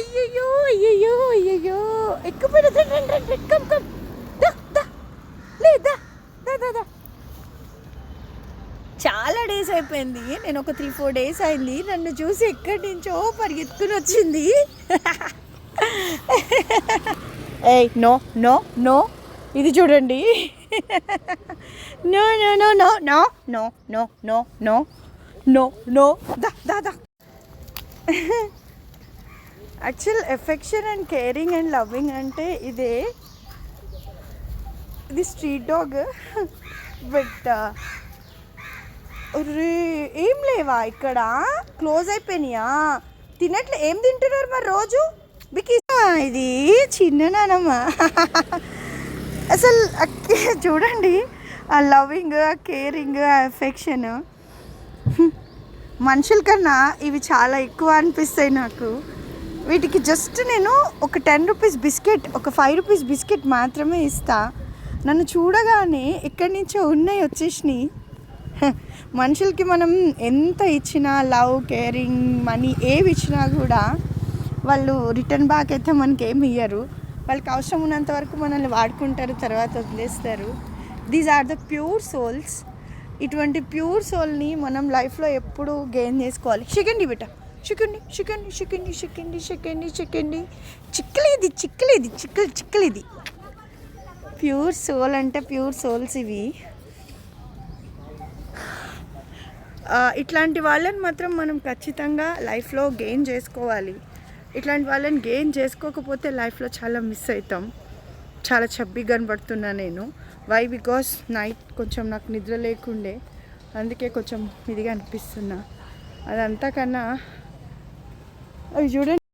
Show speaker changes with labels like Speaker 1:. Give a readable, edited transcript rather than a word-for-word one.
Speaker 1: అయ్యయ్యో అయ్యయ్యో అయ్యయ్యో ఎక్కుపోయిన కమ్ కమ్ లేదా చాలా డేస్ అయిపోయింది. నేను ఒక 3-4 డేస్ అయింది. నన్ను చూసి ఎక్కడి నుంచో పరిగెత్తుకుని వచ్చింది. ఏయ్ నో నో నో ఇది చూడండి. No no no no no no no no no no no the actual affection and caring and loving అంటే ఇదే. ఇది స్ట్రీట్ డాగ్. బట్ ఏం లేవా ఇక్కడ? క్లోజ్ అయిపోయినాయా? తినట్లే. ఏం తింటున్నారు మరి రోజు? బికి ఇది చిన్న నానమ్మ. అసలు చూడండి ఆ లవ్వింగ్, ఆ కేరింగ్, ఆ ఎఫెక్షన్ మనుషుల కన్నా ఇవి చాలా ఎక్కువ అనిపిస్తాయి నాకు. వీటికి జస్ట్ నేను ఒక 10 రూపీస్ బిస్కెట్, ఒక 5 రూపీస్ బిస్కెట్ మాత్రమే ఇస్తా. నన్ను చూడగానే ఎక్కడి నుంచో ఉన్నాయి వచ్చేసినాయి. మనుషులకి మనం ఎంత ఇచ్చినా, లవ్, కేరింగ్, మనీ ఏవి ఇచ్చినా కూడా వాళ్ళు రిటర్న్ బ్యాక్ అయితే మనకి ఏమి ఇయ్యరు. వాళ్ళకి అవసరం ఉన్నంత వరకు మనల్ని వాడుకుంటారు, తర్వాత వదిలేస్తారు. These are the pure souls. ఇటువంటి ప్యూర్ సోల్ని మనం లైఫ్లో ఎప్పుడు గెయిన్ చేసుకోవాలి. చికెండి బిడ్డ, చికెండి చికెండి చికెండి చికెండి చికెండి చికెండి చిక్కలేది చిక్కలేది చిక్కలేది. ప్యూర్ సోల్ అంటే ప్యూర్ సోల్స్ ఇవి. ఇట్లాంటి వాళ్ళని మాత్రం మనం ఖచ్చితంగా లైఫ్లో గెయిన్ చేసుకోవాలి. ఇట్లాంటి వాళ్ళని గెయిన్ చేసుకోకపోతే లైఫ్లో చాలా మిస్ అవుతాం. చాలా చబ్బిగా కనబడుతున్నా నేను. వై? బికాస్ నైట్ కొంచెం నాకు నిద్ర లేకుండే, అందుకే కొంచెం ఇదిగా అనిపిస్తున్నా. అదంతా కన్నా అవి చూడండి.